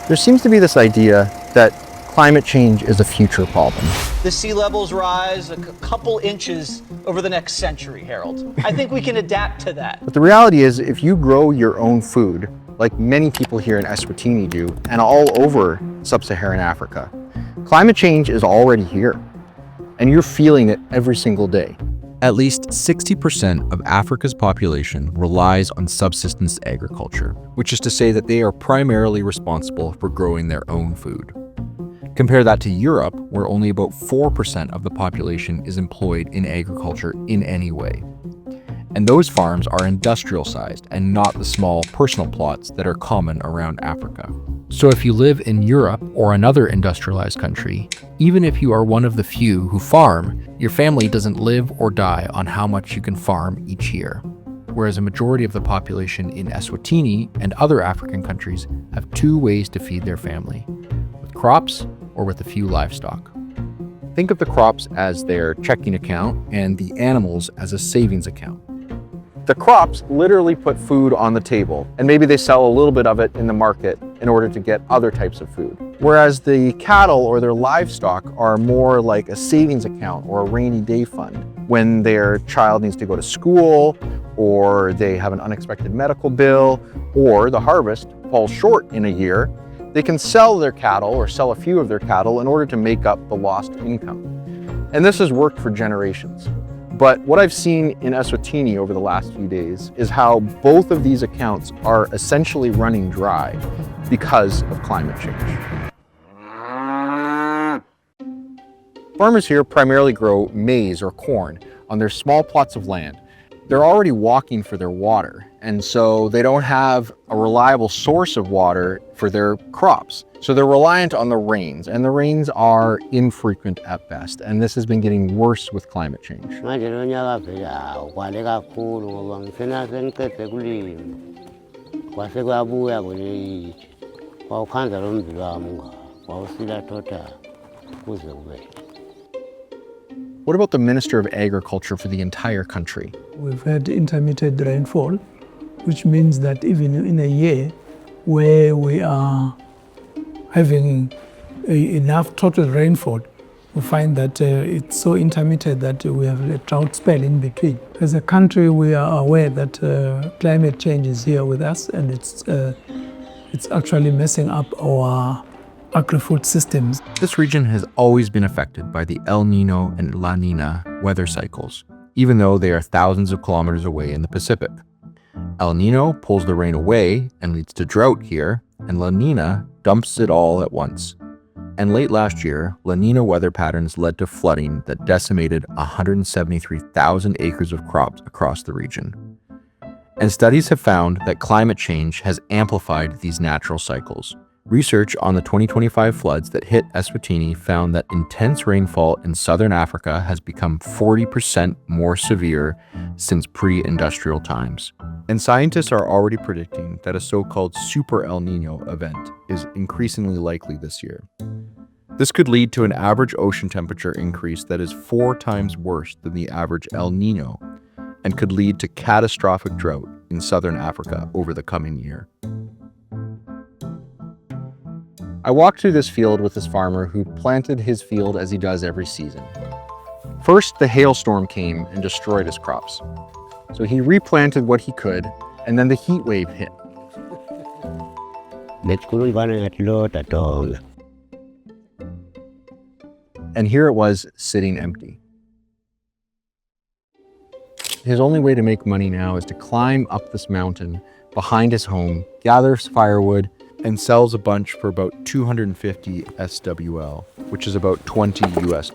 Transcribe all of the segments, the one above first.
There seems to be this idea that climate change is a future problem. The sea levels rise a couple inches over the next century, Harold. I think we can adapt to that. But the reality is, if you grow your own food, like many people here in Eswatini do, and all over sub-Saharan Africa, climate change is already here, and you're feeling it every single day. At least 60% of Africa's population relies on subsistence agriculture, which is to say that they are primarily responsible for growing their own food. Compare that to Europe, where only about 4% of the population is employed in agriculture in any way. And those farms are industrial sized and not the small personal plots that are common around Africa. So if you live in Europe or another industrialized country, even if you are one of the few who farm, your family doesn't live or die on how much you can farm each year. Whereas a majority of the population in Eswatini and other African countries have two ways to feed their family: with crops or with a few livestock. Think of the crops as their checking account and the animals as a savings account. The crops literally put food on the table, and maybe they sell a little bit of it in the market in order to get other types of food. Whereas the cattle or their livestock are more like a savings account or a rainy day fund. When their child needs to go to school, or they have an unexpected medical bill, or the harvest falls short in a year, they can sell their cattle or sell a few of their cattle in order to make up the lost income. And this has worked for generations. But what I've seen in Eswatini over the last few days is how both of these accounts are essentially running dry because of climate change. Farmers here primarily grow maize or corn on their small plots of land. They're already walking for their water, and so they don't have a reliable source of water for their crops. So they're reliant on the rains, and the rains are infrequent at best, and this has been getting worse with climate change. What about the Minister of Agriculture for the entire country? We've had intermittent rainfall, which means that even in a year where we are having enough total rainfall, we find that it's so intermittent that we have a drought spell in between. As a country, we are aware that climate change is here with us, and it's actually messing up our agri-food systems. This region has always been affected by the El Nino and La Niña weather cycles, even though they are thousands of kilometers away in the Pacific. El Nino pulls the rain away and leads to drought here, and La Niña dumps it all at once. And late last year, La Niña weather patterns led to flooding that decimated 173,000 acres of crops across the region. And studies have found that climate change has amplified these natural cycles. Research on the 2025 floods that hit Eswatini found that intense rainfall in southern Africa has become 40% more severe since pre-industrial times. And scientists are already predicting that a so-called super El Nino event is increasingly likely this year. This could lead to an average ocean temperature increase that is 4 times worse than the average El Nino, and could lead to catastrophic drought in southern Africa over the coming year. I walked through this field with this farmer who planted his field as he does every season. First, the hailstorm came and destroyed his crops. So he replanted what he could, and then the heat wave hit. And here it was, sitting empty. His only way to make money now is to climb up this mountain behind his home, gathers firewood, and sells a bunch for about 250 SWL, which is about $20 US.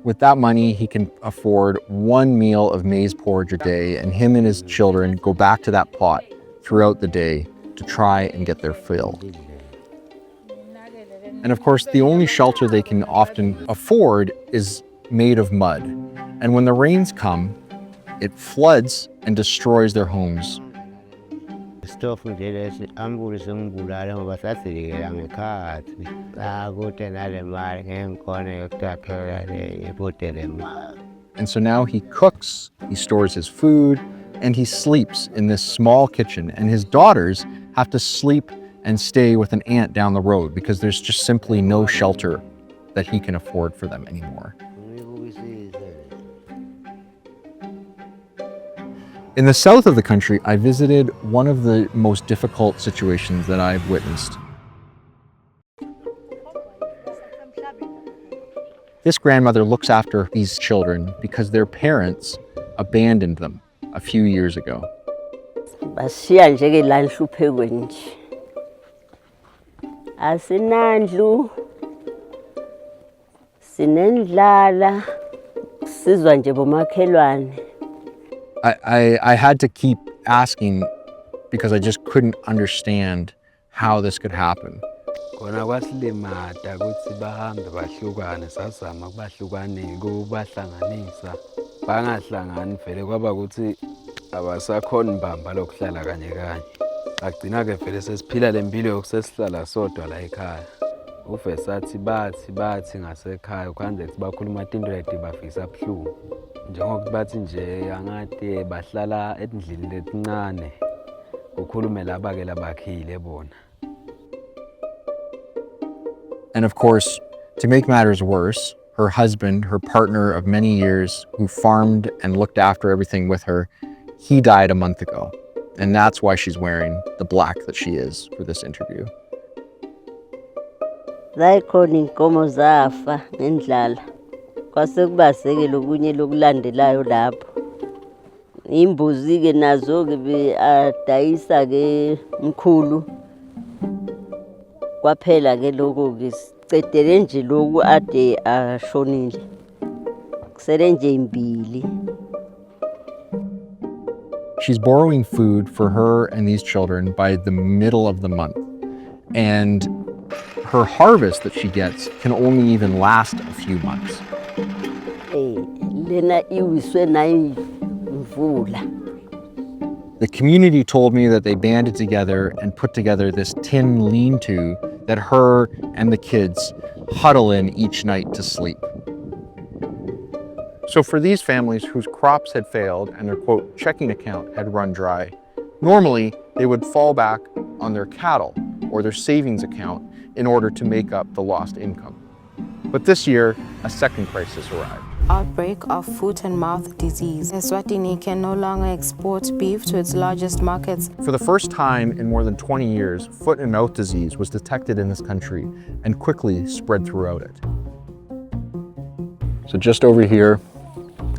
With that money, he can afford one meal of maize porridge a day, and him and his children go back to that plot throughout the day to try and get their fill. And of course, the only shelter they can often afford is made of mud. And when the rains come, it floods and destroys their homes. And so now he cooks, he stores his food, and he sleeps in this small kitchen. And his daughters have to sleep and stay with an aunt down the road because there's just simply no shelter that he can afford for them anymore. In the south of the country, I visited one of the most difficult situations that I've witnessed. This grandmother looks after these children because their parents abandoned them a few years ago. Bashiya nje ke la nhluphekwe nje. Asinandlu. Sinendlala. Sizwa nje bomakhelwane. I had to keep asking because I just couldn't understand how this could happen. Kona kwasilimata ukuthi bahambe bahlukane sazama kubahlukanisa kubahlanganisa bangahlangani vele kwaba ukuthi abasakhona mbamba lokuhlala kanye kanye bagcina ke vele sesiphila lempilo yokusesihlala sodwa la ekhaya uve sathi bathi ngasekhaya kwanze ukuthi bakhuluma indlebe bafisa buhlungu njengokuthi bathi nje angathi bahlala endlini letincane ukhulume laba ke labakhile bona. And of course, to make matters worse, her husband, her partner of many years, who farmed and looked after everything with her, he died a month ago. And that's why she's wearing the black that she is for this interview. Zayikhona inkomo zafa ngendlala. Kwase kubasekela okunye lokulandelayo lapho. Imbuzi ke nazo ke adayisa ke mkhulu. Kwaphela ke lokho ke sicedele nje lokhu ade ashonile. Kusele nje imbili. She's borrowing food for her and these children by the middle of the month. And her harvest that she gets can only even last a few months. Lena iwiswe na imvula. The community told me that they banded together and put together this tin lean-to that her and the kids huddle in each night to sleep. So for these families whose crops had failed and their, quote, checking account had run dry, normally they would fall back on their cattle or their savings account in order to make up the lost income. But this year, a second crisis arrived. Outbreak of foot and mouth disease. Eswatini can no longer export beef to its largest markets. For the first time in more than 20 years, foot and mouth disease was detected in this country and quickly spread throughout it. So just over here,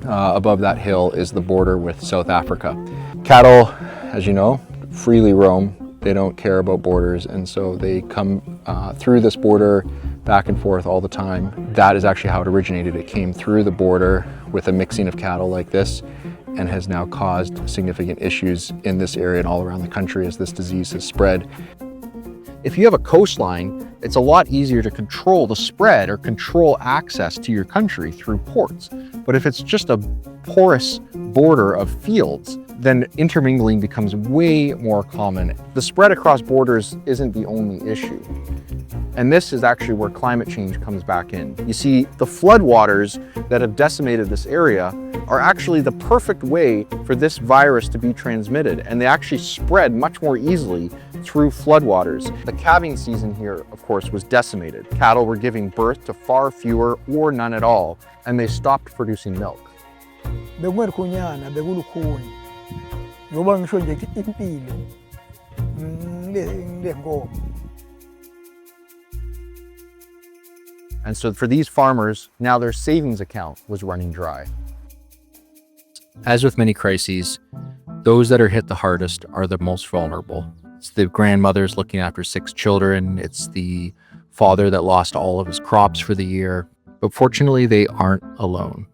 above that hill, is the border with South Africa. Cattle, as you know, freely roam. They don't care about borders, and so they come through this border back and forth all the time. That is actually how it originated. It came through the border with a mixing of cattle like this and has now caused significant issues in this area and all around the country as this disease has spread. If you have a coastline, it's a lot easier to control the spread or control access to your country through ports. But if it's just a porous border of fields, then intermingling becomes way more common. The spread across borders isn't the only issue. And this is actually where climate change comes back in. You see, the floodwaters that have decimated this area are actually the perfect way for this virus to be transmitted, and they actually spread much more easily through floodwaters. The calving season here, of course, was decimated. Cattle were giving birth to far fewer or none at all, and they stopped producing milk. Bekungekhunyana bekulukhuni ngoba ngisho nje impilo lenkomo. And so for these farmers, now their savings account was running dry. As with many crises, those that are hit the hardest are the most vulnerable. It's the grandmothers looking after 6 children. It's the father that lost all of his crops for the year. But fortunately, they aren't alone.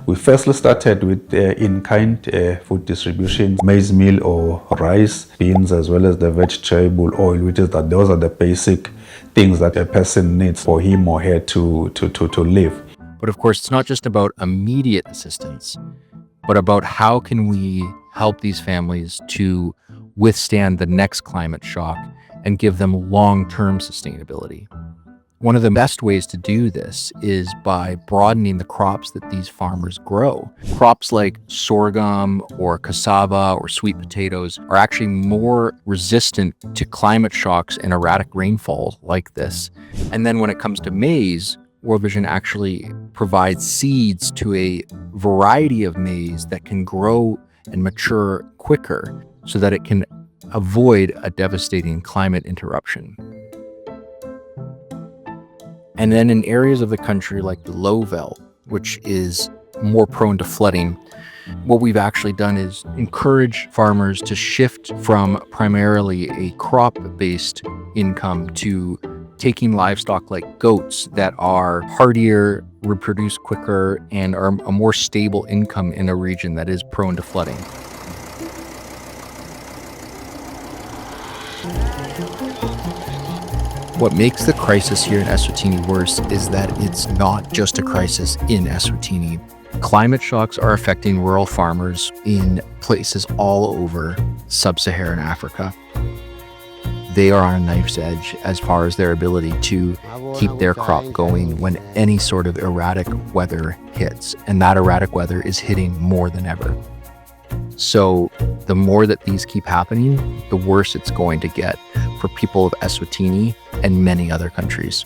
We firstly started with in-kind food distribution, maize meal or rice, beans, as well as the vegetable oil, which is that those are the basic things that a person needs for him or her to live. But of course, it's not just about immediate assistance, but about how can we help these families to withstand the next climate shock and give them long-term sustainability. One of the best ways to do this is by broadening the crops that these farmers grow. Crops like sorghum or cassava or sweet potatoes are actually more resistant to climate shocks and erratic rainfall like this. And then when it comes to maize, World Vision actually provides seeds to a variety of maize that can grow and mature quicker so that it can avoid a devastating climate interruption. And then in areas of the country like the low veld, which is more prone to flooding, what we've actually done is encourage farmers to shift from primarily a crop-based income to taking livestock like goats that are hardier, reproduce quicker, and are a more stable income in a region that is prone to flooding. What makes the crisis here in Eswatini worse is that it's not just a crisis in Eswatini. Climate shocks are affecting rural farmers in places all over sub-Saharan Africa. They are on a knife's edge as far as their ability to keep their crop going when any sort of erratic weather hits, and that erratic weather is hitting more than ever. So the more that these keep happening, the worse it's going to get for people of Eswatini and many other countries.